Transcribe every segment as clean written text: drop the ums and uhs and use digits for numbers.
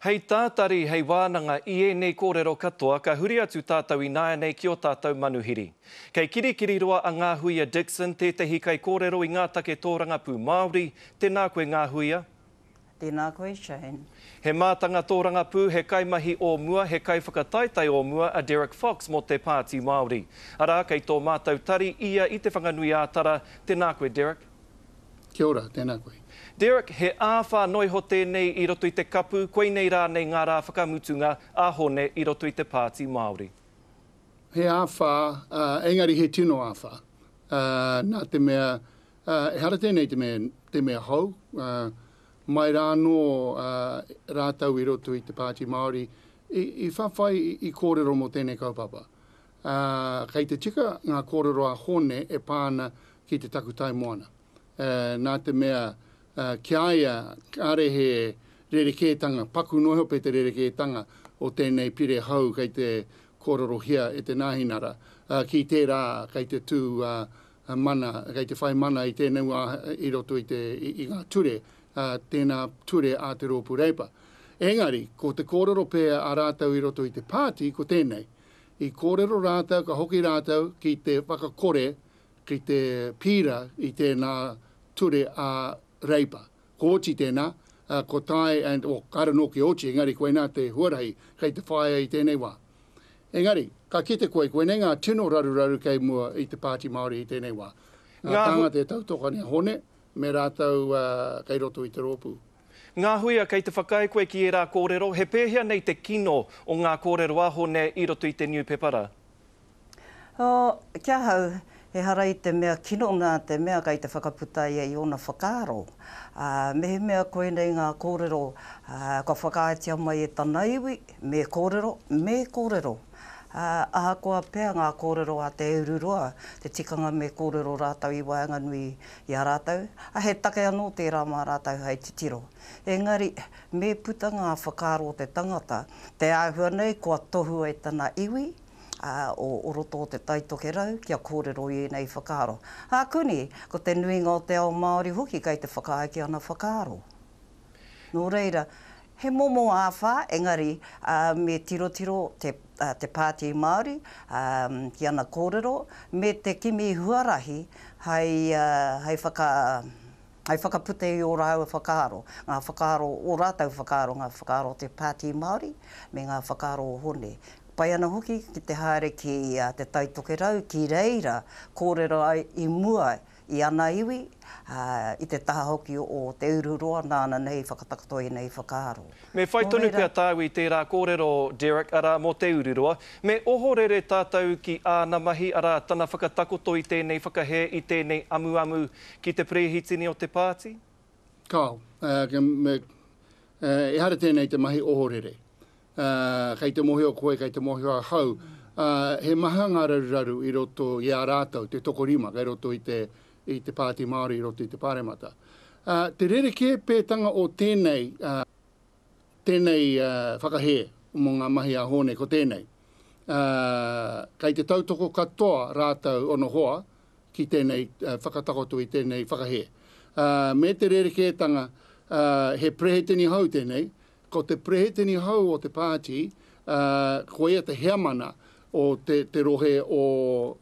Hei tātari hei wānanga I e nei kōrero katoa ka huri atu tātou I nāia nei ki o tātou manuhiri. Kei kirikiri roa a Ngā Huia Dixon, tētahi kai kōrero I ngā take tōrangapū Māori. Tēnā koe Ngā Huia. Tēnā koe Shane. He mātanga tōrangapū, he kaimahi o mua, he kai whakataitai o mua a Derek Fox mo te Pāti Māori. Arā, kei tō mātou tari ia I te whanganui ātara. Tēnā koe, Derek. Kia ora, tēnā koe. Derek, he āwha noi ho tēnei I roto I te kapu, koe nei rā nei ngā rā whakamutunga āhone I roto I te Pāti Māori. He āwha, engari he tino āwha. Nā te mea, e hara tēnei te mea hau. Mai rā no rātau I roto I te Pāti Māori, I whawhai I kōrero mo tēnei kaupapa. Kei te tika ngā kōrero a hone e pāna ki te takutai moana. Nā te mea, kia aia kare he rerekētanga, paku noho pe te rerekētanga o tēnei pire hau kei te kōrero hia e te nāhinara. Ki tērā kei te tū mana, kei te whai mana I tēnei I roto I ngā ture, tēnā ture a te rōpu reipa. Engari, ko te kōrero pēr a rātau I roto I te pāti, ko tēnei. I kōrero rātau, ka hoki rātau ki te whakakore, ki te pira I tēnā ture a reipa. Ko oti tēnā, ko tai o karano ki oti, engari koe nā te huarahi, kei te whaia I tēnei wā. Engari, ka kite koe nei ngā tino raru kei mua I te Pāti Māori I tēnei wā. Tanga te tautokani hone, me rātau kei roto I te rōpū. Ngā Huia, kei te whakae koe ki e rā kōrero, he pēhea nei te kino o ngā kōrero ahone I roto I te New Pepara? Kia hau, he hara I te mea kino nā te mea kei te whakaputai I ona whakaaro. Mehe mea koe nei ngā kōrero, ka whakaatia mai e tāna iwi, me kōrero. Ahakoa pēr ngā kōrero a te Eururoa, te tikanga me kōrero rātau I Waenganui I a rātau. He take anō tērā mā rātau hei titiro. Engari, me puta ngā whakaaro te tangata, te āhua nei kua tohu e tāna iwi, o roto o te taitoke rau, kia kōrero I nei whakaaro. Kuni, ko te nuinga o te ao Māori hoki kei te whakaaki ana whakaaro. Nō reira, he momo āwha, engari, me tiro te Pāti Māori, ki ana kōrero, me te kimi huarahi, hei whakapute I o rāua whakaaro. Ngā whakaaro, o rātau whakaaro, ngā whakaaro te Pāti Māori, me ngā whakaaro o hone. Pai ana hoki ki te haere ki te taitoke rau, ki reira, kōrero ai I mua I ana iwi, I te taha hoki o te Eururoa, nāna nei whakatakatoi nei whakaaro. Me whai tonu pia tāu I tērā kōrero, Derek, arā mo te Eururoa. Me ohorere tātou ki āna mahi, arā tana whakatakoto I tēnei whakahe, I tēnei amu ki te prehitini o te pāti? Kao, e hara tēnei te mahi ohorere. Kei te mohi o koe, kei te mohi o hau, he maha ngā raru I roto I a rātau, te tokorima, kei roto I te Pāti Māori, I roto I te Pāremata. Te rereke pētanga o tēnei whakahe mo ngā mahi a hone ko tēnei. Kei te tautoko katoa rātau ono hoa ki tēnei whakatakoto I tēnei whakahe. Me te rerekētanga he prehetini hau tēnei, ko te prehetini hau o te pāti, koe te heamana o te rohe o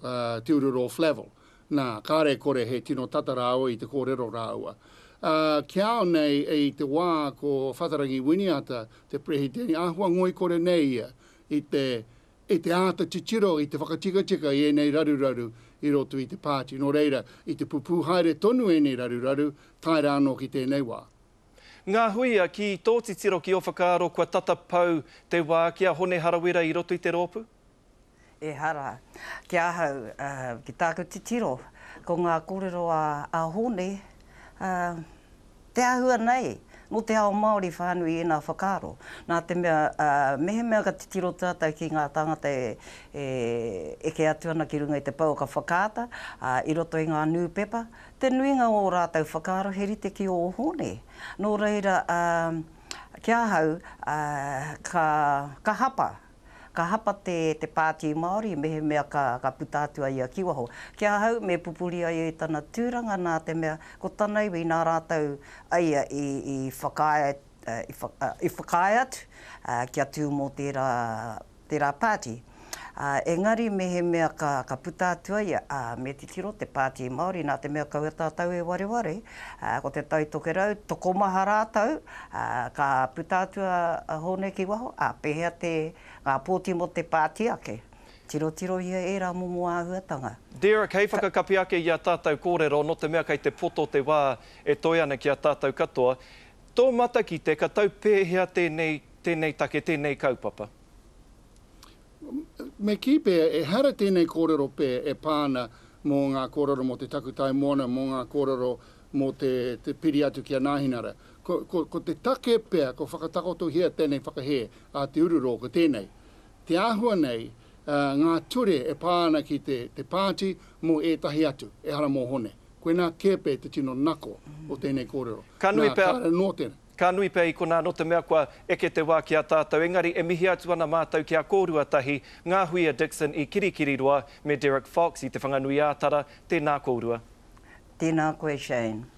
te Ururo Flavel. Nā, kāre kore he tino tatarāua I te kōrero rāua. Kia au nei I te wā ko whatarangi winiata te prehetini, ahua ngoi kore nei ia I te āta titiro, I te whakatika I nei raru I roto I te pāti. Nō reira, I te pupu haere tonu nei raru, tai rāno ki tēnei wā. Ngā Huia, ki tō titiro ki o whakaaro, kua tatapau te wā kia hone harawira I roto I te rōpu? E hara, kia hau, ki tāku titiro, ko ngā kōrero a hone, te ahua nei, no te ao Māori whānui I nā whakaaro. Nā te mea, mehe mea ka titiro tātou ki ngā tangata eke atu ana ki runga I te pau ka whakaata, I roto I ngā New Pepper, te nuinga o rātou whakaaro he rite ki o hone. Nō reira, kia hau, ka hapa. Ka hapa te Pāti Māori, mehe mea ka putātua I a kiwaho. Kia hau, me pupuri ai tāna tūranga nā te mea, ko tāna iwi nā rātou aia I whakae i whakai atu kia tū mō tērā pāti. Engari me he mea ka puta atua ia, me te tiro te pāti Māori, nā te mea kau e tātou e wareware, ko te taitoke rau, toko maha rātau, ka puta atua hone ki waho, pehea ngā pōti mo te pāti ake. Tiro ia e rā momo āhuatanga. Derek, hei whakakapi ake i a tātou kōrero, no te mea kei te poto te wā e toi ana ki a tātou katoa. Tō mata ki te, ka tau pēhea tēnei take, tēnei kaupapa? Me ki pēr, e hara tēnei kōrero pēr e pāna mō ngā kōrero mō te takutai moana, mō ngā kōrero mō te piri atu ki a Nāhinara. Ko te take pēr, ko whakatakoto hea tēnei whakahe a te ururo ko tēnei. Te āhua nei, ngā ture e pāna ki te pāti mō e tahi atu, e hara mō hone. Koe nā kepe te tino nako o tēnei kōrero. Ka nui pēr i kona no te mea kua eke te wā ki a tātou. Engari, e mihi atu ana mātou ki a kōrua tahi, ngā hui a Dixon i Kirikiriroa me Derek Fox i te whanganui ātara. Tēnā kōrua. Tēnā koe, Shane.